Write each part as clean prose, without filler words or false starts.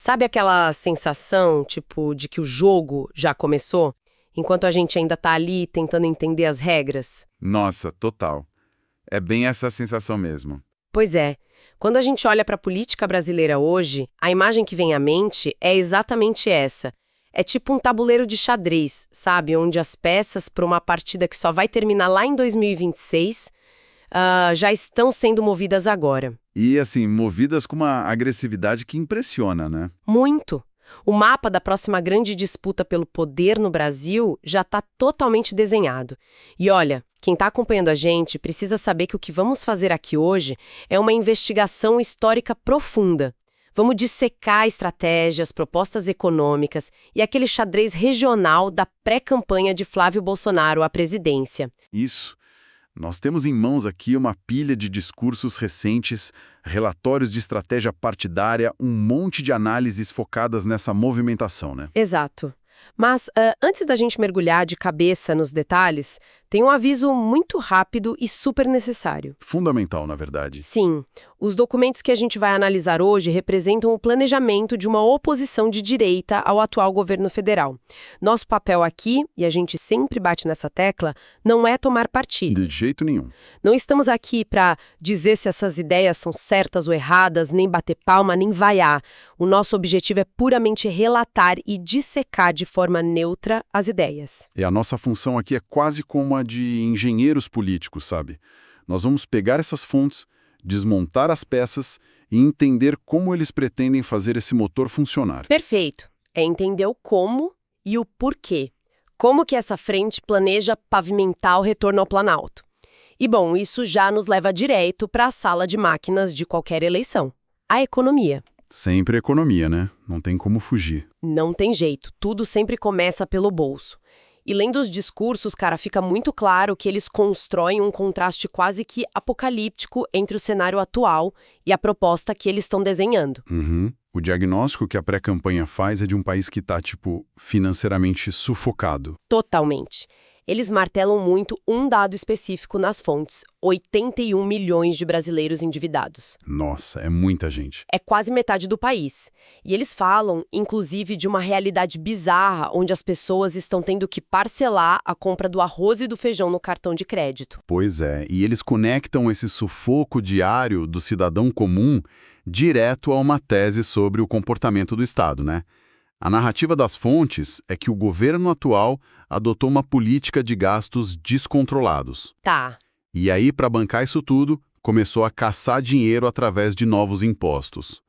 Sabe aquela sensação, tipo, de que o jogo já começou, enquanto a gente ainda tá ali tentando entender as regras? Nossa, total. É bem essa sensação mesmo. Pois é. Quando a gente olha para a política brasileira hoje, a imagem que vem à mente é exatamente essa. É tipo um tabuleiro de xadrez, sabe? Onde as peças para uma partida que só vai terminar lá em 2026 já estão sendo movidas agora. E, assim, movidas com uma agressividade que impressiona, né? Muito. O mapa da próxima grande disputa pelo poder no Brasil já está totalmente desenhado. E olha, quem está acompanhando a gente precisa saber que o que vamos fazer aqui hoje é uma investigação histórica profunda. Vamos dissecar estratégias, propostas econômicas e aquele xadrez regional da pré-campanha de Flávio Bolsonaro à presidência. Isso. Nós temos em mãos aqui uma pilha de discursos recentes, relatórios de estratégia partidária, um monte de análises focadas nessa movimentação, né? Exato. Mas antes da gente mergulhar de cabeça nos detalhes, tem um aviso muito rápido e super necessário. Fundamental, na verdade. Sim, os documentos que a gente vai analisar hoje representam o planejamento de uma oposição de direita ao atual governo federal. Nosso papel aqui, e a gente sempre bate nessa tecla, não é tomar partido. De jeito nenhum. Não estamos aqui para dizer se essas ideias são certas ou erradas, nem bater palma, nem vaiar. O nosso objetivo é puramente relatar e dissecar de forma neutra as ideias. E a nossa função aqui é quase como a de engenheiros políticos, sabe? Nós vamos pegar essas fontes, desmontar as peças e entender como eles pretendem fazer esse motor funcionar. Perfeito. É entender o como e o porquê. Como que essa frente planeja pavimentar o retorno ao Planalto. E bom, isso já nos leva direto para a sala de máquinas de qualquer eleição. A economia. Sempre economia, né? Não tem como fugir. Não tem jeito, tudo sempre começa pelo bolso. E lendo os discursos, cara, fica muito claro que eles constroem um contraste quase que apocalíptico entre o cenário atual e a proposta que eles estão desenhando. O diagnóstico que a pré-campanha faz é de um país que está, financeiramente sufocado. Totalmente. Eles martelam muito um dado específico nas fontes: 81 milhões de brasileiros endividados. Nossa, é muita gente. É quase metade do país. E eles falam, inclusive, de uma realidade bizarra onde as pessoas estão tendo que parcelar a compra do arroz e do feijão no cartão de crédito. Pois é, e eles conectam esse sufoco diário do cidadão comum direto a uma tese sobre o comportamento do Estado, né? A narrativa das fontes é que o governo atual adotou uma política de gastos descontrolados. Tá. E aí, para bancar isso tudo, começou a caçar dinheiro através de novos impostos.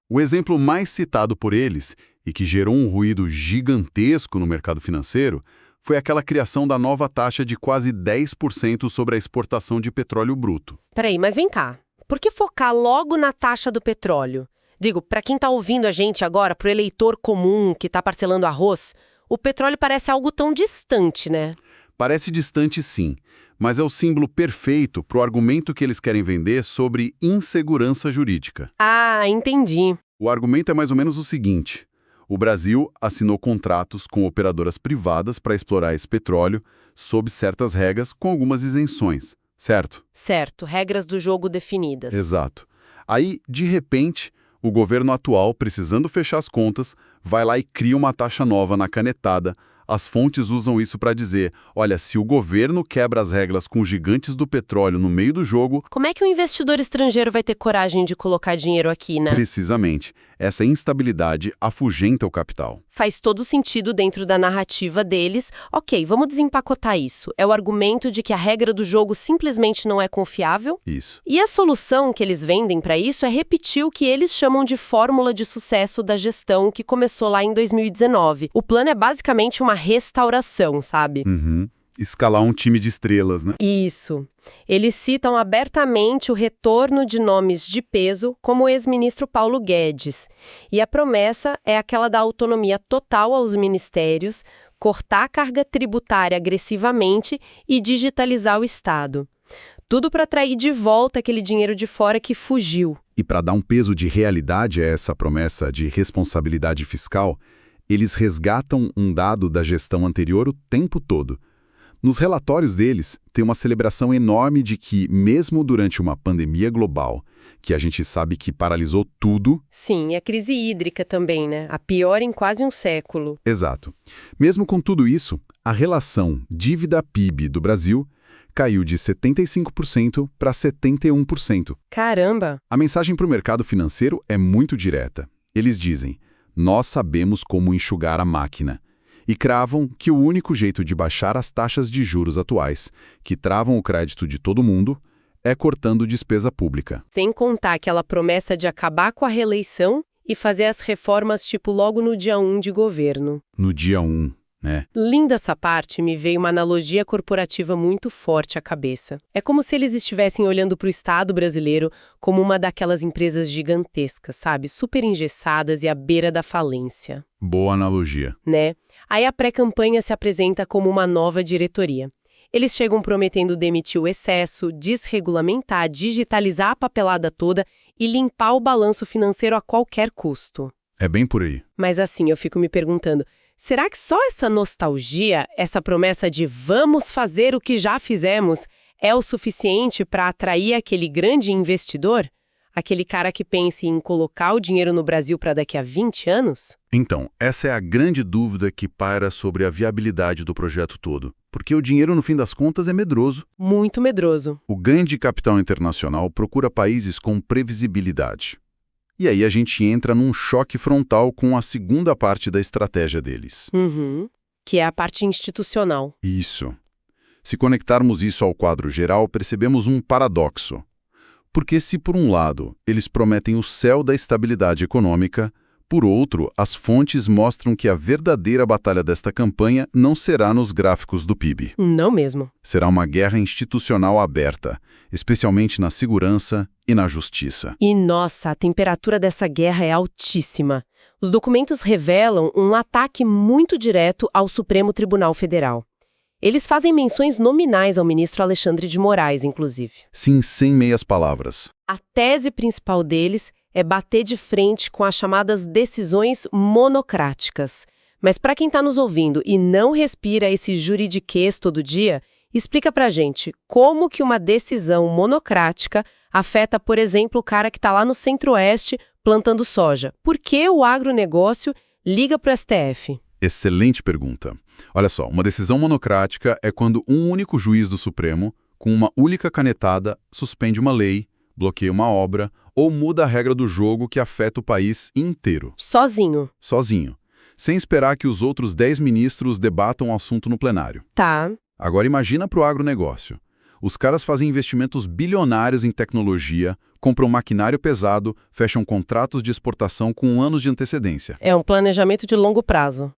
O exemplo mais citado por eles, e que gerou um ruído gigantesco no mercado financeiro, foi aquela criação da nova taxa de quase 10% sobre a exportação de petróleo bruto. Peraí, mas vem cá. Por que focar logo na taxa do petróleo? Digo, para quem tá ouvindo a gente agora, pro eleitor comum que tá parcelando arroz, o petróleo parece algo tão distante, né? Parece distante, sim, mas é o símbolo perfeito pro argumento que eles querem vender sobre insegurança jurídica. Ah, entendi. O argumento é mais ou menos o seguinte: o Brasil assinou contratos com operadoras privadas para explorar esse petróleo sob certas regras com algumas isenções, certo? Certo, regras do jogo definidas. Exato. Aí, de repente, o governo atual, precisando fechar as contas, vai lá e cria uma taxa nova na canetada. As fontes usam isso para dizer, olha, se o governo quebra as regras com os gigantes do petróleo no meio do jogo... Como é que um investidor estrangeiro vai ter coragem de colocar dinheiro aqui, né? Precisamente. Essa instabilidade afugenta o capital. Faz todo sentido dentro da narrativa deles. Ok, vamos desempacotar isso. É o argumento de que a regra do jogo simplesmente não é confiável? Isso. E a solução que eles vendem para isso é repetir o que eles chamam de fórmula de sucesso da gestão que começou lá em 2019. O plano é basicamente uma restauração, sabe? Escalar um time de estrelas, né? Isso. Eles citam abertamente o retorno de nomes de peso, como o ex-ministro Paulo Guedes. E a promessa é aquela da autonomia total aos ministérios, cortar a carga tributária agressivamente e digitalizar o Estado. Tudo para atrair de volta aquele dinheiro de fora que fugiu. E para dar um peso de realidade a essa promessa de responsabilidade fiscal, eles resgatam um dado da gestão anterior o tempo todo. Nos relatórios deles, tem uma celebração enorme de que, mesmo durante uma pandemia global, que a gente sabe que paralisou tudo... Sim, e a crise hídrica também, né? A pior em quase um século. Exato. Mesmo com tudo isso, a relação dívida-PIB do Brasil caiu de 75% para 71%. Caramba! A mensagem para o mercado financeiro é muito direta. Eles dizem, nós sabemos como enxugar a máquina. E cravam que o único jeito de baixar as taxas de juros atuais, que travam o crédito de todo mundo, é cortando despesa pública. Sem contar aquela promessa de acabar com a reeleição e fazer as reformas tipo logo no dia 1 de governo. No dia 1, né? Linda essa parte, me veio uma analogia corporativa muito forte à cabeça. É como se eles estivessem olhando para o Estado brasileiro como uma daquelas empresas gigantescas, sabe? Super engessadas e à beira da falência. Boa analogia. Né? Aí a pré-campanha se apresenta como uma nova diretoria. Eles chegam prometendo demitir o excesso, desregulamentar, digitalizar a papelada toda e limpar o balanço financeiro a qualquer custo. É bem por aí. Mas assim, eu fico me perguntando, será que só essa nostalgia, essa promessa de vamos fazer o que já fizemos, é o suficiente para atrair aquele grande investidor? Aquele cara que pense em colocar o dinheiro no Brasil para daqui a 20 anos? Então, essa é a grande dúvida que paira sobre a viabilidade do projeto todo. Porque o dinheiro, no fim das contas, é medroso. Muito medroso. O grande capital internacional procura países com previsibilidade. E aí a gente entra num choque frontal com a segunda parte da estratégia deles. Que é a parte institucional. Isso. Se conectarmos isso ao quadro geral, percebemos um paradoxo. Porque se, por um lado, eles prometem o céu da estabilidade econômica, por outro, as fontes mostram que a verdadeira batalha desta campanha não será nos gráficos do PIB. Não mesmo. Será uma guerra institucional aberta, especialmente na segurança e na justiça. E, nossa, a temperatura dessa guerra é altíssima. Os documentos revelam um ataque muito direto ao Supremo Tribunal Federal. Eles fazem menções nominais ao ministro Alexandre de Moraes, inclusive. Sim, sem meias palavras. A tese principal deles é bater de frente com as chamadas decisões monocráticas. Mas para quem está nos ouvindo e não respira esse juridiquês todo dia, explica pra gente como que uma decisão monocrática afeta, por exemplo, o cara que está lá no Centro-Oeste plantando soja. Por que o agronegócio liga para o STF? Excelente pergunta. Olha só, uma decisão monocrática é quando um único juiz do Supremo, com uma única canetada, suspende uma lei, bloqueia uma obra ou muda a regra do jogo que afeta o país inteiro. Sozinho. Sozinho. Sem esperar que os outros 10 ministros debatam o assunto no plenário. Tá. Agora imagina para o agronegócio. Os caras fazem investimentos bilionários em tecnologia, compram maquinário pesado, fecham contratos de exportação com anos de antecedência. É um planejamento de longo prazo.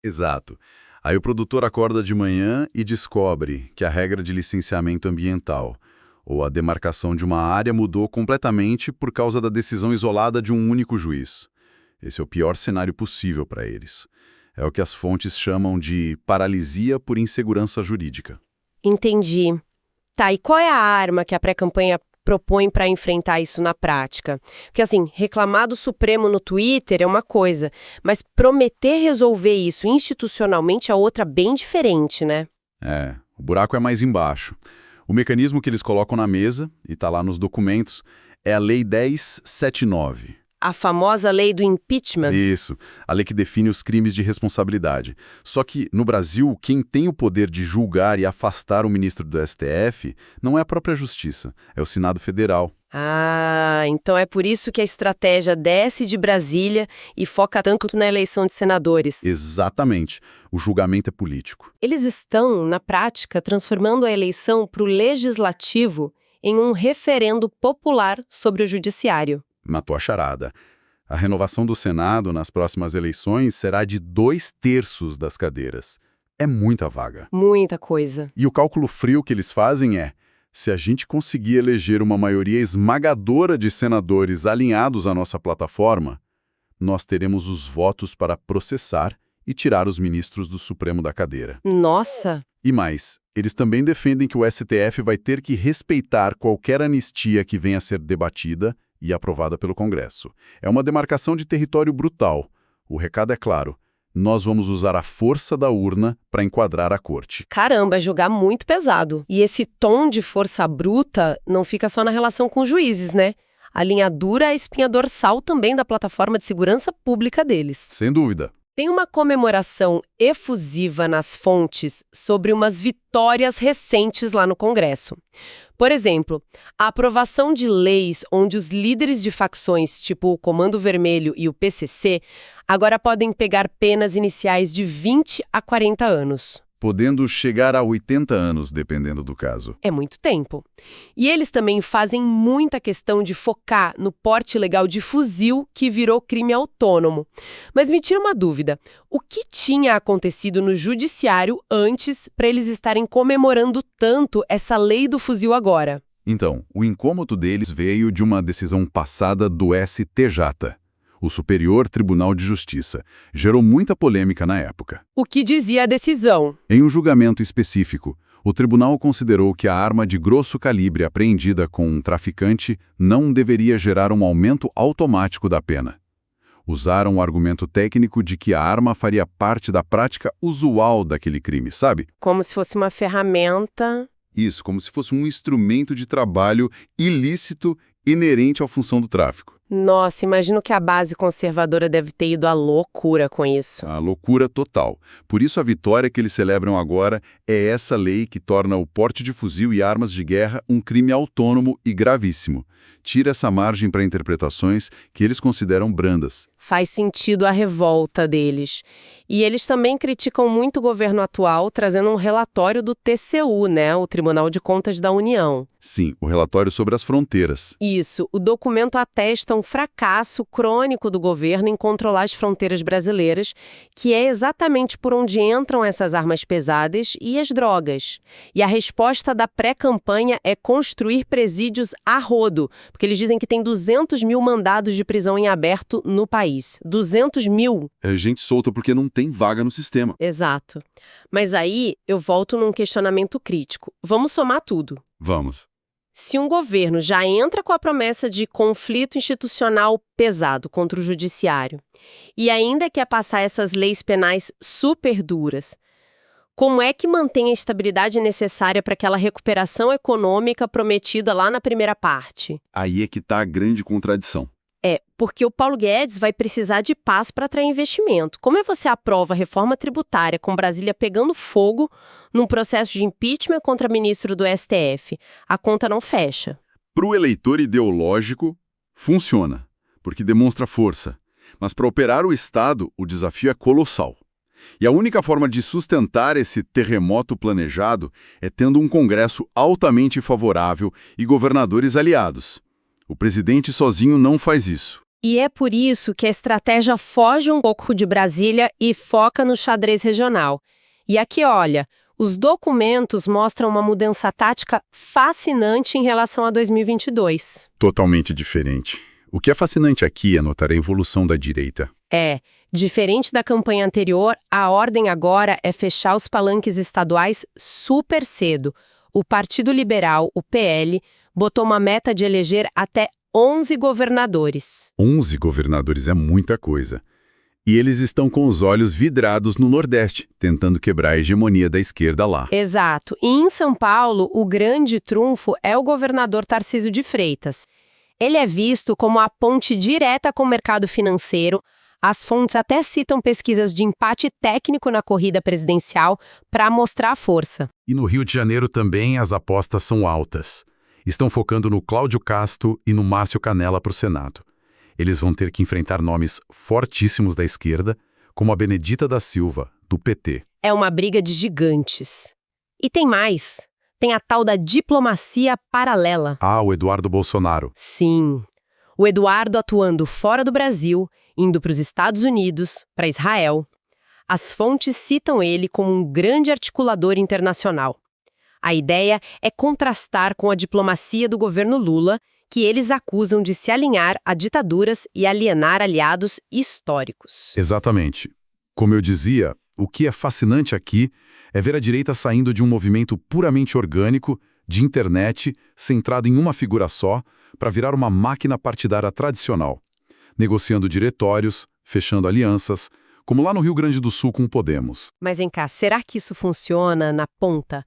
Exato. Aí o produtor acorda de manhã e descobre que a regra de licenciamento ambiental ou a demarcação de uma área mudou completamente por causa da decisão isolada de um único juiz. Esse é o pior cenário possível para eles. É o que as fontes chamam de paralisia por insegurança jurídica. Entendi. Tá, e qual é a arma que a pré-campanha propõe para enfrentar isso na prática? Porque, assim, reclamar do Supremo no Twitter é uma coisa, mas prometer resolver isso institucionalmente é outra bem diferente, né? É, o buraco é mais embaixo. O mecanismo que eles colocam na mesa, e está lá nos documentos, é a Lei 1079. A famosa lei do impeachment. Isso, a lei que define os crimes de responsabilidade. Só que, no Brasil, quem tem o poder de julgar e afastar o ministro do STF não é a própria Justiça, é o Senado Federal. Ah, então é por isso que a estratégia desce de Brasília e foca tanto na eleição de senadores. Exatamente. O julgamento é político. Eles estão, na prática, transformando a eleição para o legislativo em um referendo popular sobre o judiciário. Matou a charada. A renovação do Senado nas próximas eleições será de 2/3 das cadeiras. É muita vaga. Muita coisa. E o cálculo frio que eles fazem é: se a gente conseguir eleger uma maioria esmagadora de senadores alinhados à nossa plataforma, nós teremos os votos para processar e tirar os ministros do Supremo da cadeira. Nossa! E mais, eles também defendem que o STF vai ter que respeitar qualquer anistia que venha a ser debatida e aprovada pelo Congresso. É uma demarcação de território brutal. O recado é claro: nós vamos usar a força da urna para enquadrar a corte. Caramba, é jogar muito pesado. E esse tom de força bruta não fica só na relação com os juízes, né? A linha dura é a espinha dorsal também da plataforma de segurança pública deles. Sem dúvida. Tem uma comemoração efusiva nas fontes sobre umas vitórias recentes lá no Congresso. Por exemplo, a aprovação de leis onde os líderes de facções, tipo o Comando Vermelho e o PCC, agora podem pegar penas iniciais de 20 a 40 anos. Podendo chegar a 80 anos, dependendo do caso. É muito tempo. E eles também fazem muita questão de focar no porte ilegal de fuzil que virou crime autônomo. Mas me tira uma dúvida, o que tinha acontecido no judiciário antes para eles estarem comemorando tanto essa lei do fuzil agora? Então, o incômodo deles veio de uma decisão passada do STJ, o Superior Tribunal de Justiça. Gerou muita polêmica na época. O que dizia a decisão? Em um julgamento específico, o tribunal considerou que a arma de grosso calibre apreendida com um traficante não deveria gerar um aumento automático da pena. Usaram o argumento técnico de que a arma faria parte da prática usual daquele crime, sabe? Como se fosse uma ferramenta. Isso, como se fosse um instrumento de trabalho ilícito inerente à função do tráfico. Nossa, imagino que a base conservadora deve ter ido à loucura com isso. A loucura total. Por isso a vitória que eles celebram agora é essa lei que torna o porte de fuzil e armas de guerra um crime autônomo e gravíssimo. Tira essa margem para interpretações que eles consideram brandas. Faz sentido a revolta deles. E eles também criticam muito o governo atual, trazendo um relatório do TCU, né, o Tribunal de Contas da União. Sim, o relatório sobre as fronteiras. Isso, o documento atesta um fracasso crônico do governo em controlar as fronteiras brasileiras, que é exatamente por onde entram essas armas pesadas e as drogas. E a resposta da pré-campanha é construir presídios a rodo, porque eles dizem que tem 200 mil mandados de prisão em aberto no país. 200 mil! É gente solta porque não tem vaga no sistema. Exato. Mas aí eu volto num questionamento crítico. Vamos somar tudo. Vamos. Se um governo já entra com a promessa de conflito institucional pesado contra o judiciário e ainda quer passar essas leis penais super duras, como é que mantém a estabilidade necessária para aquela recuperação econômica prometida lá na primeira parte? Aí é que está a grande contradição. Porque o Paulo Guedes vai precisar de paz para atrair investimento. Como é que você aprova a reforma tributária com Brasília pegando fogo num processo de impeachment contra ministro do STF? A conta não fecha. Para o eleitor ideológico, funciona, porque demonstra força. Mas para operar o Estado, o desafio é colossal. E a única forma de sustentar esse terremoto planejado é tendo um Congresso altamente favorável e governadores aliados. O presidente sozinho não faz isso. E é por isso que a estratégia foge um pouco de Brasília e foca no xadrez regional. E aqui, olha, os documentos mostram uma mudança tática fascinante em relação a 2022. Totalmente diferente. O que é fascinante aqui é notar a evolução da direita. Diferente da campanha anterior, a ordem agora é fechar os palanques estaduais super cedo. O Partido Liberal, o PL, botou uma meta de eleger até 11 governadores. 11 governadores é muita coisa. E eles estão com os olhos vidrados no Nordeste, tentando quebrar a hegemonia da esquerda lá. Exato. E em São Paulo, o grande trunfo é o governador Tarcísio de Freitas. Ele é visto como a ponte direta com o mercado financeiro. As fontes até citam pesquisas de empate técnico na corrida presidencial para mostrar a força. E no Rio de Janeiro também as apostas são altas. Estão focando no Cláudio Castro e no Márcio Canella para o Senado. Eles vão ter que enfrentar nomes fortíssimos da esquerda, como a Benedita da Silva, do PT. É uma briga de gigantes. E tem mais. Tem a tal da diplomacia paralela. Ah, o Eduardo Bolsonaro. Sim. O Eduardo atuando fora do Brasil, indo para os Estados Unidos, para Israel. As fontes citam ele como um grande articulador internacional. A ideia é contrastar com a diplomacia do governo Lula, que eles acusam de se alinhar a ditaduras e alienar aliados históricos. Exatamente. Como eu dizia, o que é fascinante aqui é ver a direita saindo de um movimento puramente orgânico, de internet, centrado em uma figura só, para virar uma máquina partidária tradicional, negociando diretórios, fechando alianças, como lá no Rio Grande do Sul com o Podemos. Mas vem cá, será que isso funciona na ponta?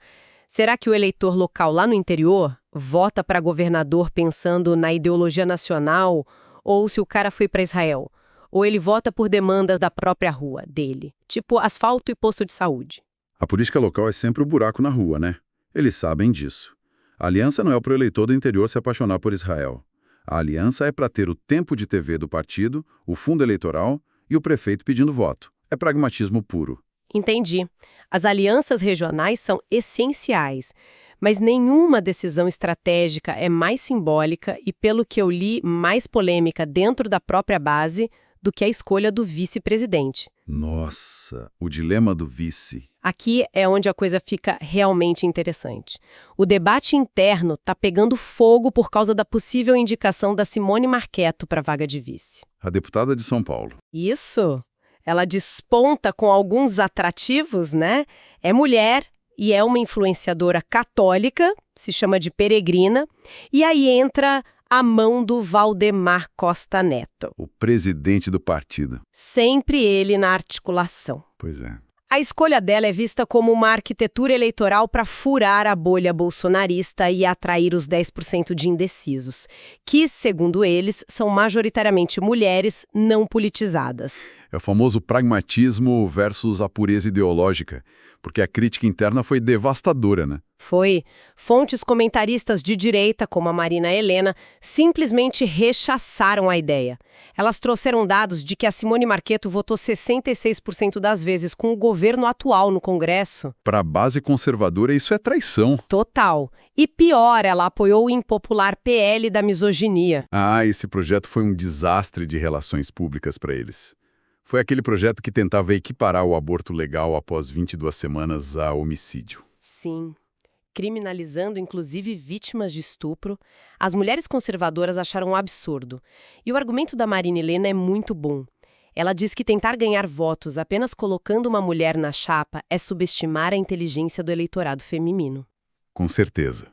Será que o eleitor local lá no interior vota para governador pensando na ideologia nacional, ou se o cara foi para Israel? Ou ele vota por demandas da própria rua dele, tipo asfalto e posto de saúde? A política local é sempre o buraco na rua, né? Eles sabem disso. A aliança não é para o eleitor do interior se apaixonar por Israel. A aliança é para ter o tempo de TV do partido, o fundo eleitoral e o prefeito pedindo voto. É pragmatismo puro. Entendi. As alianças regionais são essenciais, mas nenhuma decisão estratégica é mais simbólica e, pelo que eu li, mais polêmica dentro da própria base do que a escolha do vice-presidente. Nossa, o dilema do vice. Aqui é onde a coisa fica realmente interessante. O debate interno está pegando fogo por causa da possível indicação da Simone Marchetto para a vaga de vice. A deputada de São Paulo. Isso! Ela desponta com alguns atrativos, né? É mulher e é uma influenciadora católica, se chama de Peregrina, e aí entra a mão do Valdemar Costa Neto. O presidente do partido. Sempre ele na articulação. Pois é. A escolha dela é vista como uma arquitetura eleitoral para furar a bolha bolsonarista e atrair os 10% de indecisos, que, segundo eles, são majoritariamente mulheres não politizadas. É o famoso pragmatismo versus a pureza ideológica, porque a crítica interna foi devastadora, né? Foi. Fontes comentaristas de direita, como a Marina Helena, simplesmente rechaçaram a ideia. Elas trouxeram dados de que a Simone Marchetto votou 66% das vezes com o governo atual no Congresso. Para a base conservadora, isso é traição. Total. E pior, ela apoiou o impopular PL da misoginia. Ah, esse projeto foi um desastre de relações públicas para eles. Foi aquele projeto que tentava equiparar o aborto legal após 22 semanas a homicídio. Sim. Criminalizando inclusive vítimas de estupro, as mulheres conservadoras acharam um absurdo. E o argumento da Marina Helena é muito bom. Ela diz que tentar ganhar votos apenas colocando uma mulher na chapa é subestimar a inteligência do eleitorado feminino. Com certeza.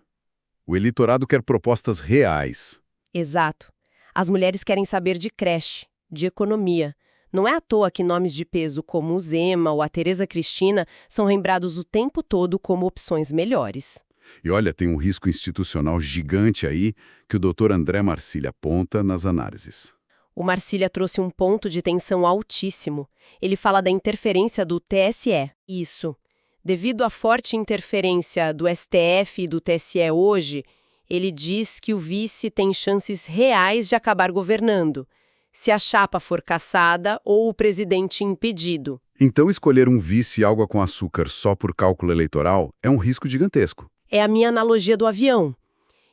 O eleitorado quer propostas reais. Exato. As mulheres querem saber de creche, de economia. Não é à toa que nomes de peso como o Zema ou a Tereza Cristina são lembrados o tempo todo como opções melhores. E olha, tem um risco institucional gigante aí que o Dr. André Marcília aponta nas análises. O Marcília trouxe um ponto de tensão altíssimo. Ele fala da interferência do TSE. Isso. Devido à forte interferência do STF e do TSE hoje, ele diz que o vice tem chances reais de acabar governando, se a chapa for cassada ou o presidente impedido. Então escolher um vice água com açúcar só por cálculo eleitoral é um risco gigantesco. É a minha analogia do avião.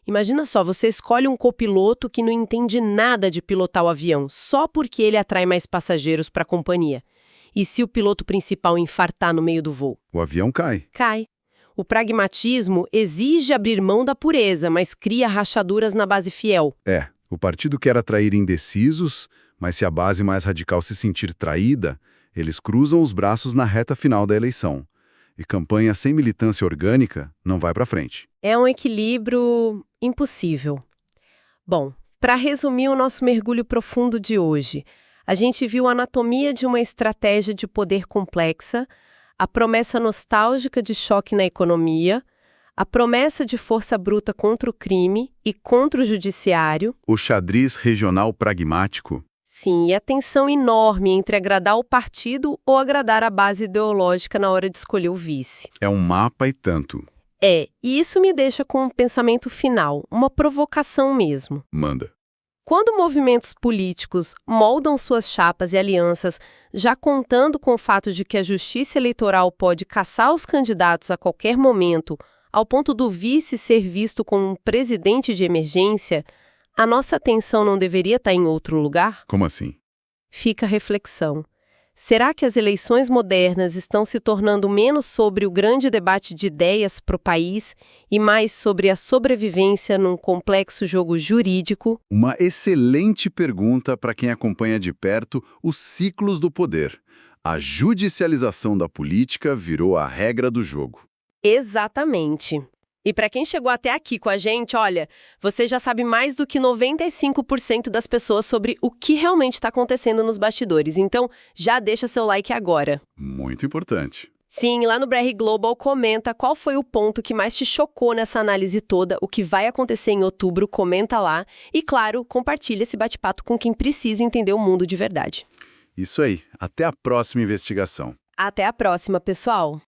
Imagina só, você escolhe um copiloto que não entende nada de pilotar o avião, só porque ele atrai mais passageiros para a companhia. E se o piloto principal infartar no meio do voo? O avião cai. Cai. O pragmatismo exige abrir mão da pureza, mas cria rachaduras na base fiel. O partido quer atrair indecisos, mas se a base mais radical se sentir traída, eles cruzam os braços na reta final da eleição. E campanha sem militância orgânica não vai para frente. É um equilíbrio impossível. Bom, para resumir o nosso mergulho profundo de hoje, a gente viu a anatomia de uma estratégia de poder complexa, a promessa nostálgica de choque na economia, a promessa de força bruta contra o crime e contra o judiciário. O xadrez regional pragmático. Sim, e a tensão enorme entre agradar o partido ou agradar a base ideológica na hora de escolher o vice. É um mapa e tanto. E isso me deixa com um pensamento final, uma provocação mesmo. Manda. Quando movimentos políticos moldam suas chapas e alianças, já contando com o fato de que a justiça eleitoral pode caçar os candidatos a qualquer momento, ao ponto do vice ser visto como um presidente de emergência, a nossa atenção não deveria estar em outro lugar? Como assim? Fica a reflexão. Será que as eleições modernas estão se tornando menos sobre o grande debate de ideias para o país e mais sobre a sobrevivência num complexo jogo jurídico? Uma excelente pergunta para quem acompanha de perto os ciclos do poder. A judicialização da política virou a regra do jogo. Exatamente. E para quem chegou até aqui com a gente, olha, você já sabe mais do que 95% das pessoas sobre o que realmente está acontecendo nos bastidores. Então, já deixa seu like agora. Muito importante. Sim, lá no BR Global comenta qual foi o ponto que mais te chocou nessa análise toda, o que vai acontecer em outubro, comenta lá. E, claro, compartilha esse bate-papo com quem precisa entender o mundo de verdade. Isso aí. Até a próxima investigação. Até a próxima, pessoal!